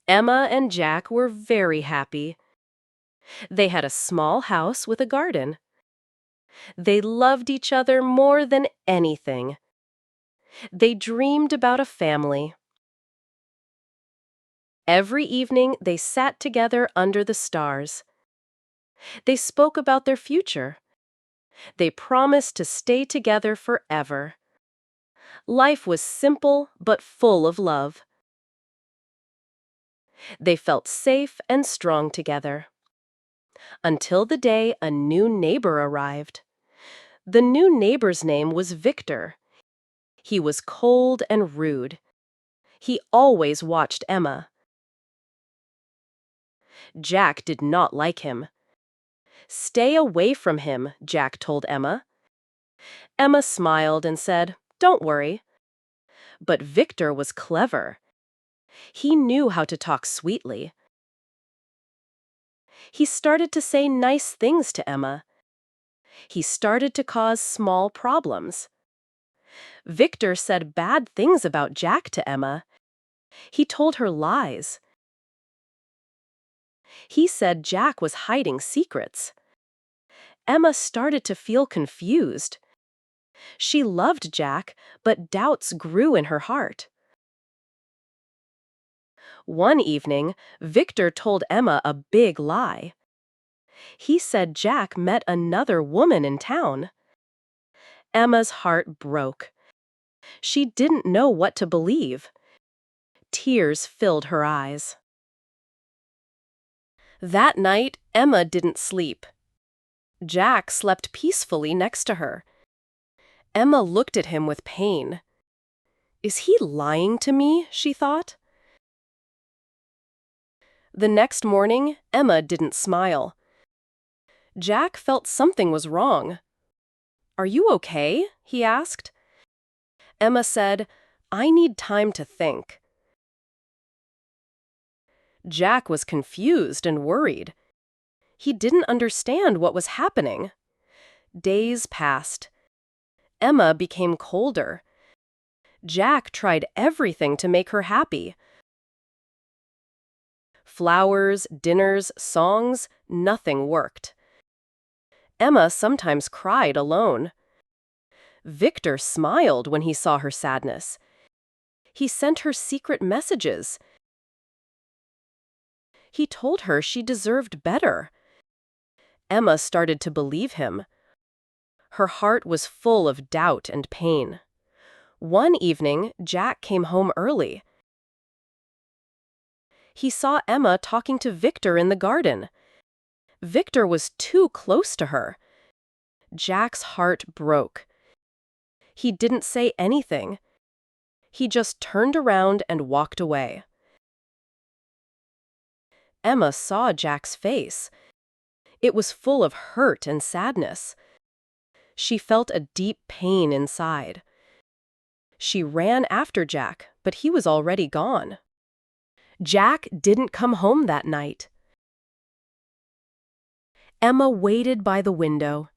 Emma and Jack were very happy. They had a small house with a garden. They loved each other more than anything. They dreamed about a family. Every evening, they sat together under the stars. They spoke about their future. They promised to stay together forever. Life was simple but full of love. They felt safe and strong together. Until the day a new neighbor arrived. The new neighbor's name was Victor. He was cold and rude. He always watched Emma. Jack did not like him. "Stay away from him," Jack told Emma. Emma smiled and said, "Don't worry." But Victor was clever. He knew how to talk sweetly. He started to say nice things to Emma. He started to cause small problems. Victor said bad things about Jack to Emma. He told her lies. He said Jack was hiding secrets. Emma started to feel confused. She loved Jack, but doubts grew in her heart. One evening, Victor told Emma a big lie. He said Jack met another woman in town. Emma's heart broke. She didn't know what to believe. Tears filled her eyes. That night, Emma didn't sleep. Jack slept peacefully next to her. Emma looked at him with pain. "Is he lying to me?" she thought. The next morning, Emma didn't smile. Jack felt something was wrong. "Are you okay?" he asked. Emma said, "I need time to think." Jack was confused and worried. He didn't understand what was happening. Days passed. Emma became colder. Jack tried everything to make her happy. Flowers, dinners, songs, nothing worked. Emma sometimes cried alone. Victor smiled when he saw her sadness. He sent her secret messages. He told her she deserved better. Emma started to believe him. Her heart was full of doubt and pain. One evening, Jack came home early. He saw Emma talking to Victor in the garden. Victor was too close to her. Jack's heart broke. He didn't say anything. He just turned around and walked away. Emma saw Jack's face. It was full of hurt and sadness. She felt a deep pain inside. She ran after Jack, but he was already gone. Jack didn't come home that night. Emma waited by the window.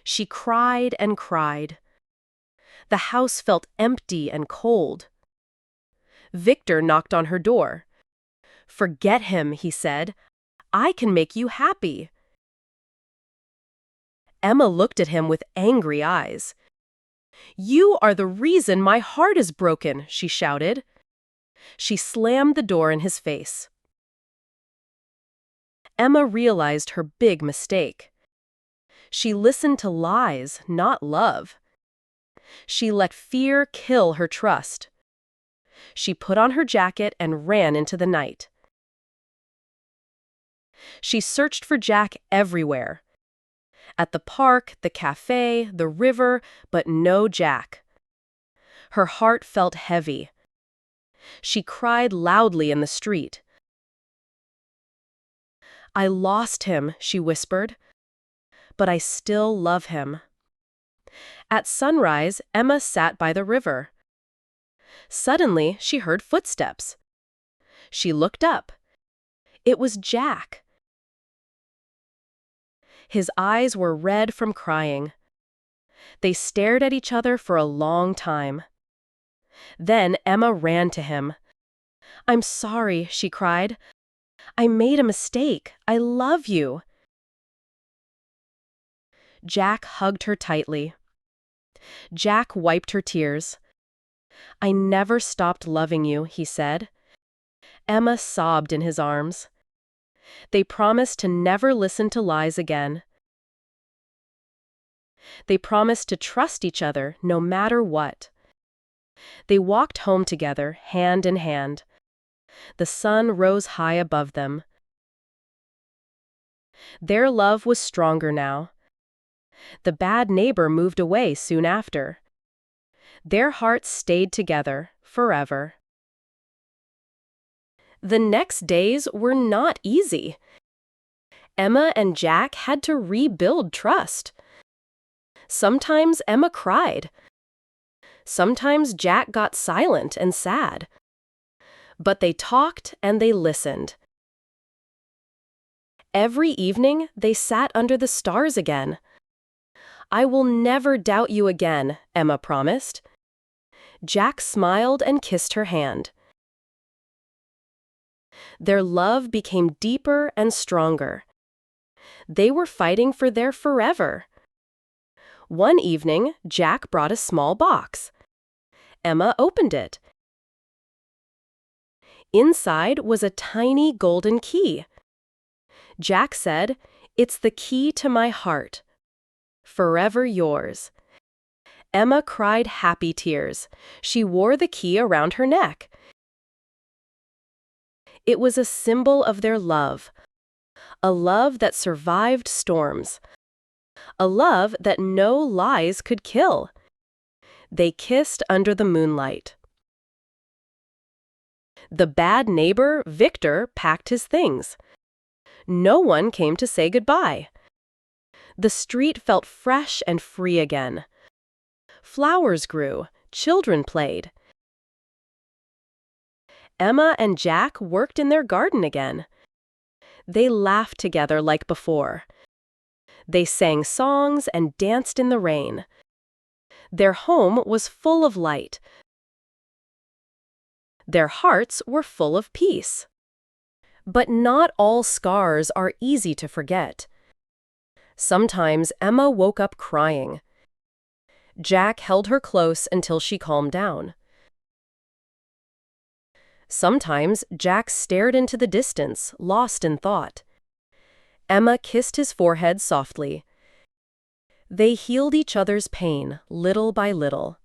She cried and cried. The house felt empty and cold. Victor knocked on her door. "Forget him," he said. "I can make you happy." Emma looked at him with angry eyes. "You are the reason my heart is broken," she shouted. She slammed the door in his face. Emma realized her big mistake. She listened to lies, not love. She let fear kill her trust. She put on her jacket and ran into the night. She searched for Jack everywhere. At the park, the cafe, the river, but no Jack. Her heart felt heavy. She cried loudly in the street. "I lost him," she whispered, "but I still love him." At sunrise, Emma sat by the river. Suddenly, she heard footsteps. She looked up. It was Jack. His eyes were red from crying. They stared at each other for a long time. Then Emma ran to him. "I'm sorry," she cried. "I made a mistake. I love you." Jack hugged her tightly. Jack wiped her tears. "I never stopped loving you," he said. Emma sobbed in his arms. They promised to never listen to lies again. They promised to trust each other no matter what. They walked home together, hand in hand. The sun rose high above them. Their love was stronger now. The bad neighbor moved away soon after. Their hearts stayed together forever. The next days were not easy. Emma and Jack had to rebuild trust. Sometimes Emma cried. Sometimes Jack got silent and sad. But they talked and they listened. Every evening, they sat under the stars again. "I will never doubt you again," Emma promised. Jack smiled and kissed her hand. Their love became deeper and stronger. They were fighting for their forever. One evening, Jack brought a small box. Emma opened it. Inside was a tiny golden key. Jack said, "It's the key to my heart. Forever yours." Emma cried happy tears. She wore the key around her neck. It was a symbol of their love, a love that survived storms, a love that no lies could kill. They kissed under the moonlight. The bad neighbor, Victor, packed his things. No one came to say goodbye. The street felt fresh and free again. Flowers grew, children played. Emma and Jack worked in their garden again. They laughed together like before. They sang songs and danced in the rain. Their home was full of light. Their hearts were full of peace. But not all scars are easy to forget. Sometimes Emma woke up crying. Jack held her close until she calmed down. Sometimes Jack stared into the distance, lost in thought. Emma kissed his forehead softly. They healed each other's pain, little by little.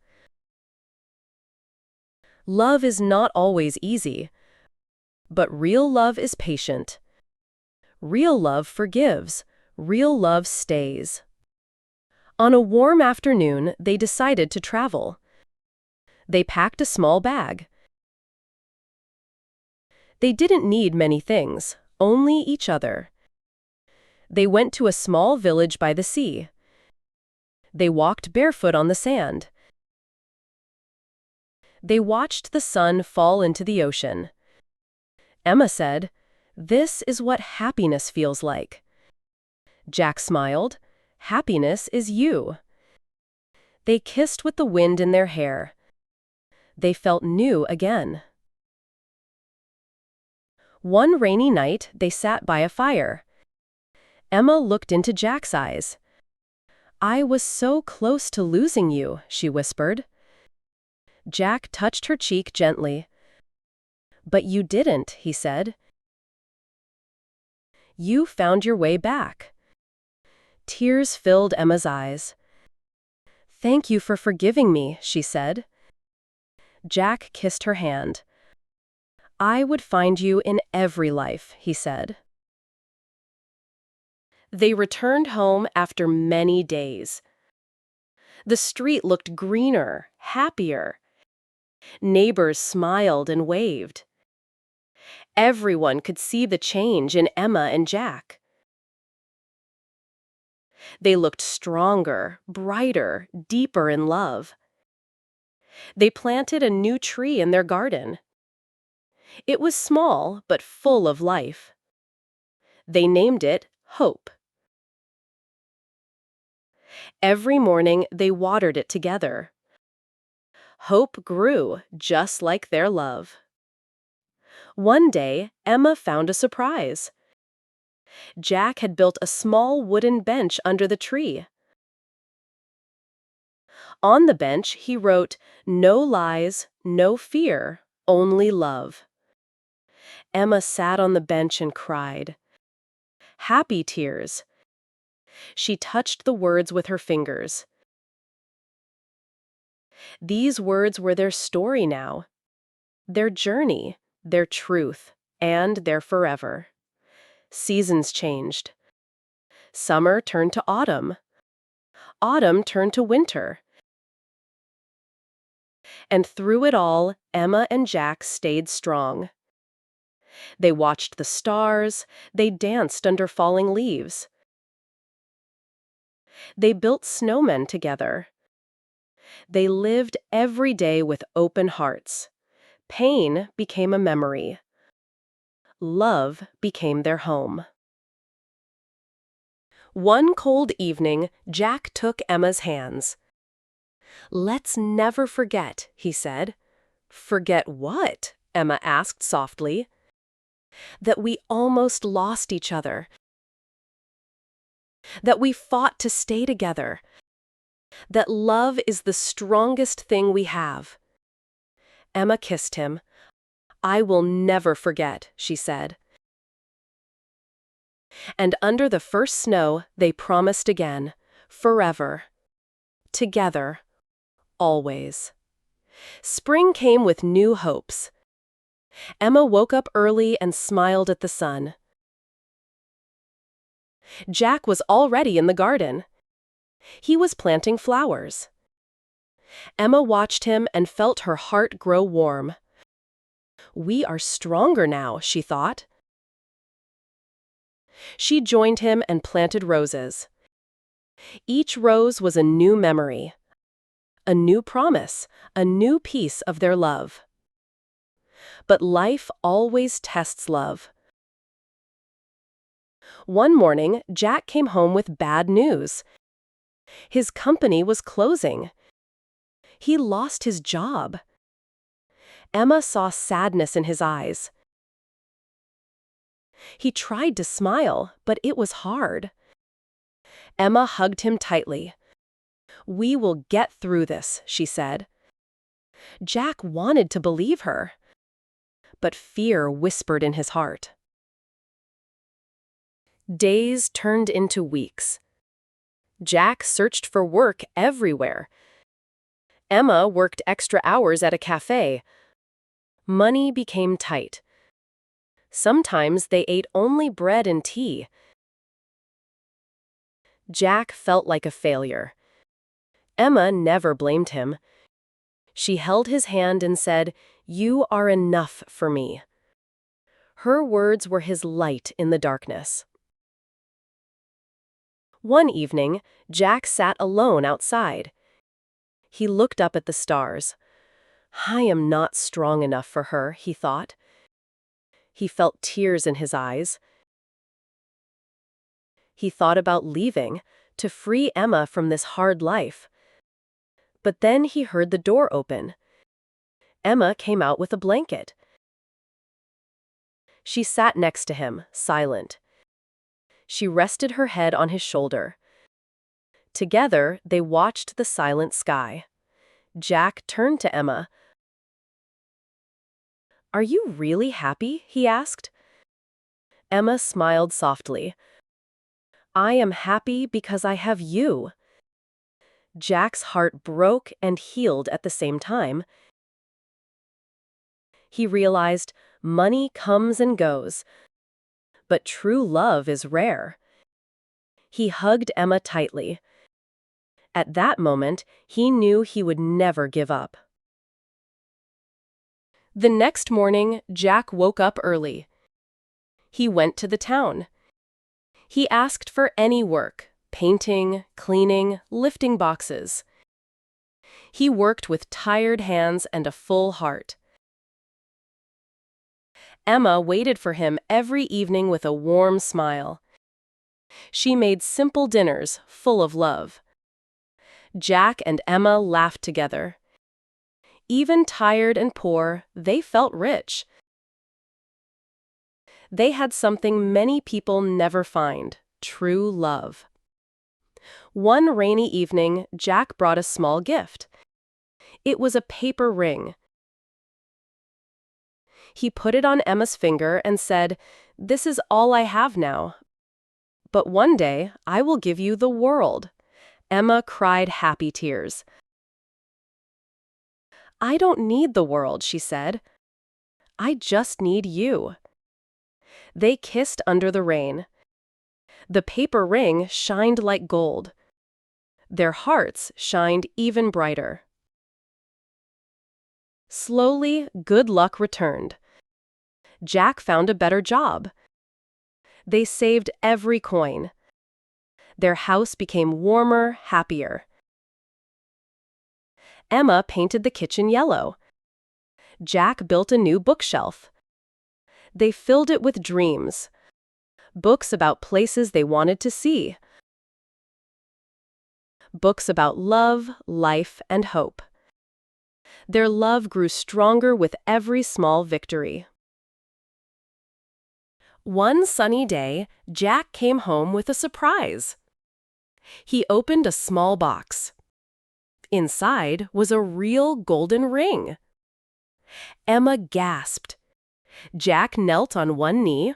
Love is not always easy, but real love is patient. Real love forgives. Real love stays. On a warm afternoon, they decided to travel. They packed a small bag. They didn't need many things, only each other. They went to a small village by the sea. They walked barefoot on the sand. They watched the sun fall into the ocean. Emma said, "This is what happiness feels like." Jack smiled. "Happiness is you." They kissed with the wind in their hair. They felt new again. One rainy night, they sat by a fire. Emma looked into Jack's eyes. "I was so close to losing you," she whispered. Jack touched her cheek gently. "But you didn't," he said. "You found your way back." Tears filled Emma's eyes. "Thank you for forgiving me," she said. Jack kissed her hand. "I would find you in every life," he said. They returned home after many days. The street looked greener, happier. Neighbors smiled and waved. Everyone could see the change in Emma and Jack. They looked stronger, brighter, deeper in love. They planted a new tree in their garden. It was small, but full of life. They named it Hope. Every morning, they watered it together. Hope grew just like their love. One day, Emma found a surprise. Jack had built a small wooden bench under the tree. On the bench, he wrote, "No lies, no fear, only love." Emma sat on the bench and cried. Happy tears. She touched the words with her fingers. These words were their story now, their journey, their truth, and their forever. Seasons changed. Summer turned to autumn. Autumn turned to winter. And through it all, Emma and Jack stayed strong. They watched the stars, they danced under falling leaves. They built snowmen together. They lived every day with open hearts. Pain became a memory. Love became their home. One cold evening, Jack took Emma's hands. "Let's never forget," he said. "Forget what?" Emma asked softly. "That we almost lost each other. That we fought to stay together. That love is the strongest thing we have." Emma kissed him. "I will never forget," she said. And under the first snow, they promised again, forever. Together. Always. Spring came with new hopes. Emma woke up early and smiled at the sun. Jack was already in the garden. He was planting flowers. Emma watched him and felt her heart grow warm. We are stronger now, she thought. She joined him and planted roses. Each rose was a new memory, a new promise, a new piece of their love. But life always tests love. One morning, Jack came home with bad news. His company was closing. He lost his job. Emma saw sadness in his eyes. He tried to smile, but it was hard. Emma hugged him tightly. "We will get through this," she said. Jack wanted to believe her, but fear whispered in his heart. Days turned into weeks. Jack searched for work everywhere. Emma worked extra hours at a cafe. Money became tight. Sometimes they ate only bread and tea. Jack felt like a failure. Emma never blamed him. She held his hand and said, "You are enough for me." Her words were his light in the darkness. One evening, Jack sat alone outside. He looked up at the stars. "I am not strong enough for her," he thought. He felt tears in his eyes. He thought about leaving, to free Emma from this hard life. But then he heard the door open. Emma came out with a blanket. She sat next to him, silent. She rested her head on his shoulder. Together, they watched the silent sky. Jack turned to Emma. "Are you really happy?" he asked. Emma smiled softly. "I am happy because I have you." Jack's heart broke and healed at the same time. He realized money comes and goes, but true love is rare. He hugged Emma tightly. At that moment, he knew he would never give up. The next morning, Jack woke up early. He went to the town. He asked for any work, painting, cleaning, lifting boxes. He worked with tired hands and a full heart. Emma waited for him every evening with a warm smile. She made simple dinners full of love. Jack and Emma laughed together. Even tired and poor, they felt rich. They had something many people never find: true love. One rainy evening, Jack brought a small gift. It was a paper ring. He put it on Emma's finger and said, "This is all I have now. But one day, I will give you the world." Emma cried happy tears. "I don't need the world," she said. "I just need you." They kissed under the rain. The paper ring shined like gold. Their hearts shined even brighter. Slowly, good luck returned. Jack found a better job. They saved every coin. Their house became warmer, happier. Emma painted the kitchen yellow. Jack built a new bookshelf. They filled it with dreams, books about places they wanted to see, books about love, life, and hope. Their love grew stronger with every small victory. One sunny day, Jack came home with a surprise. He opened a small box. Inside was a real golden ring. Emma gasped. Jack knelt on one knee.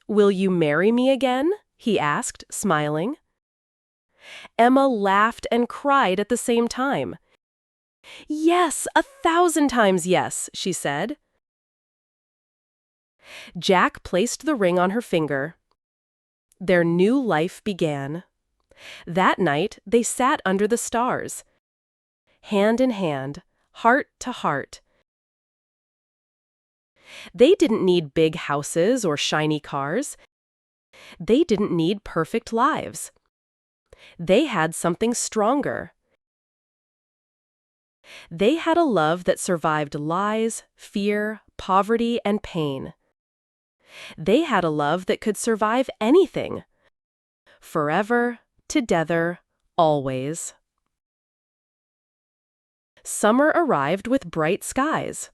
"Will you marry me again?" he asked, smiling. Emma laughed and cried at the same time. "Yes, 1,000 times yes," she said. Jack placed the ring on her finger. Their new life began. That night, they sat under the stars, hand in hand, heart to heart. They didn't need big houses or shiny cars. They didn't need perfect lives. They had something stronger. They had a love that survived lies, fear, poverty, and pain. They had a love that could survive anything. Forever, together, always. Summer arrived with bright skies.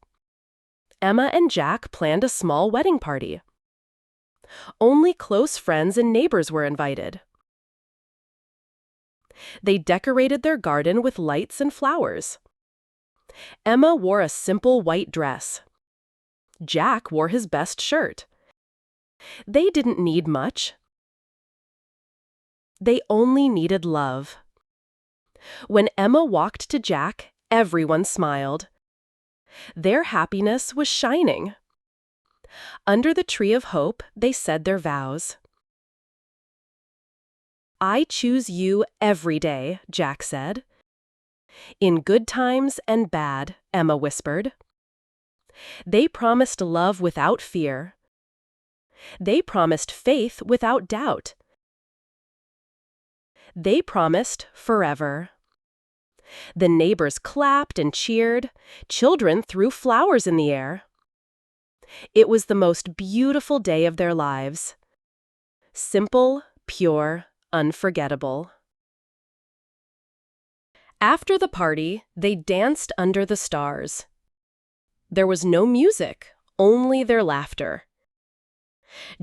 Emma and Jack planned a small wedding party. Only close friends and neighbors were invited. They decorated their garden with lights and flowers. Emma wore a simple white dress. Jack wore his best shirt. They didn't need much. They only needed love. When Emma walked to Jack, everyone smiled. Their happiness was shining. Under the tree of hope, they said their vows. "I choose you every day," Jack said. "In good times and bad," Emma whispered. They promised love without fear. They promised faith without doubt. They promised forever. The neighbors clapped and cheered. Children threw flowers in the air. It was the most beautiful day of their lives. Simple, pure, unforgettable. After the party, they danced under the stars. There was no music, only their laughter.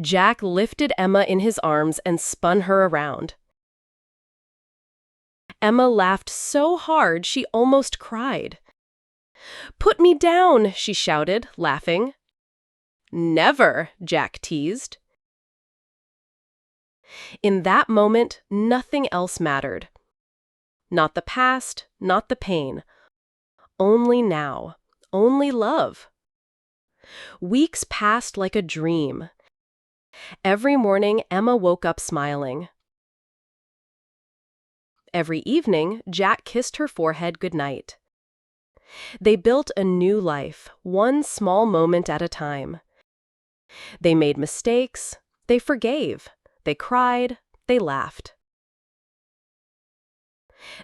Jack lifted Emma in his arms and spun her around. Emma laughed so hard she almost cried. "Put me down," she shouted, laughing. "Never," Jack teased. In that moment, nothing else mattered. Not the past, not the pain. Only now, only love. Weeks passed like a dream. Every morning, Emma woke up smiling. Every evening, Jack kissed her forehead goodnight. They built a new life, one small moment at a time. They made mistakes, they forgave, they cried, they laughed.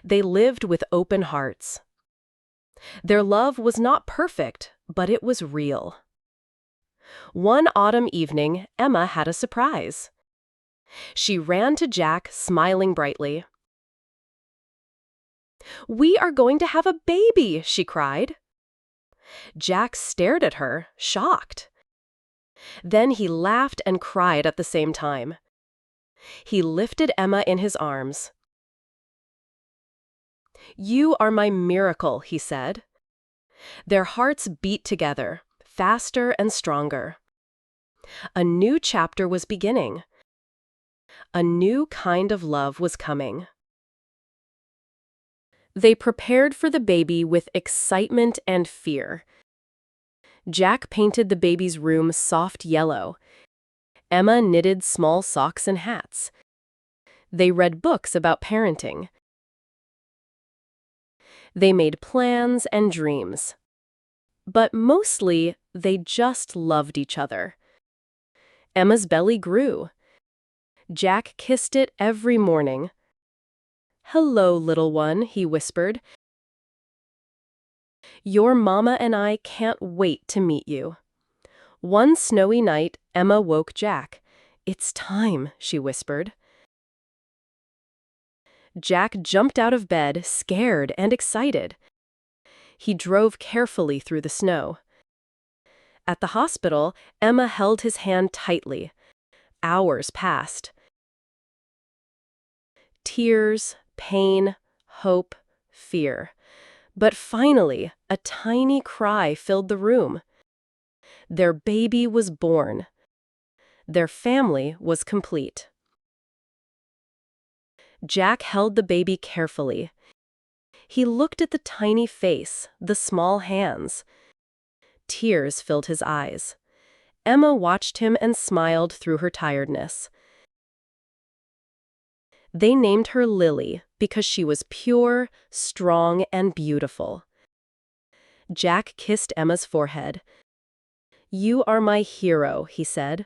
They lived with open hearts. Their love was not perfect, but it was real. One autumn evening, Emma had a surprise. She ran to Jack, smiling brightly. "We are going to have a baby," she cried. Jack stared at her, shocked. Then he laughed and cried at the same time. He lifted Emma in his arms. "You are my miracle," he said. Their hearts beat together, faster and stronger. A new chapter was beginning. A new kind of love was coming. They prepared for the baby with excitement and fear. Jack painted the baby's room soft yellow. Emma knitted small socks and hats. They read books about parenting. They made plans and dreams. But mostly, they just loved each other. Emma's belly grew. Jack kissed it every morning. "Hello, little one," he whispered. "Your mama and I can't wait to meet you." One snowy night, Emma woke Jack. "It's time," she whispered. Jack jumped out of bed, scared and excited. He drove carefully through the snow. At the hospital, Emma held his hand tightly. Hours passed. Tears, pain, hope, fear. But finally, a tiny cry filled the room. Their baby was born. Their family was complete. Jack held the baby carefully. He looked at the tiny face, the small hands. Tears filled his eyes. Emma watched him and smiled through her tiredness. They named her Lily because she was pure, strong, and beautiful. Jack kissed Emma's forehead. "You are my hero," he said.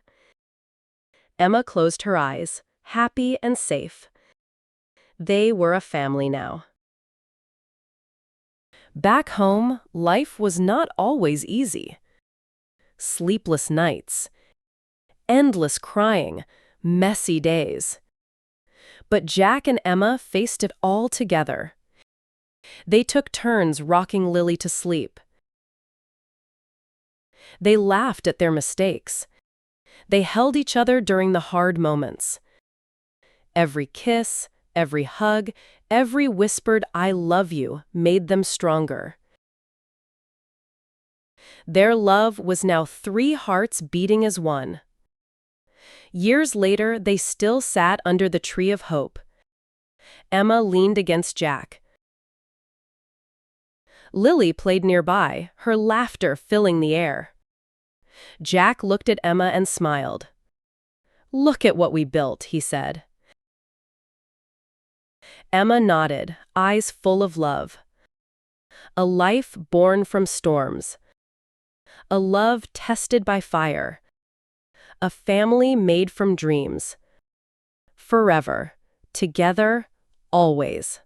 Emma closed her eyes, happy and safe. They were a family now. Back home, life was not always easy. Sleepless nights, endless crying, messy days. But Jack and Emma faced it all together. They took turns rocking Lily to sleep. They laughed at their mistakes. They held each other during the hard moments. Every kiss, every hug, every whispered "I love you" made them stronger. Their love was now 3 hearts beating as one. Years later, they still sat under the tree of hope. Emma leaned against Jack. Lily played nearby, her laughter filling the air. Jack looked at Emma and smiled. "Look at what we built," he said. Emma nodded, eyes full of love. A life born from storms. A love tested by fire. A family made from dreams. Forever. Together. Always.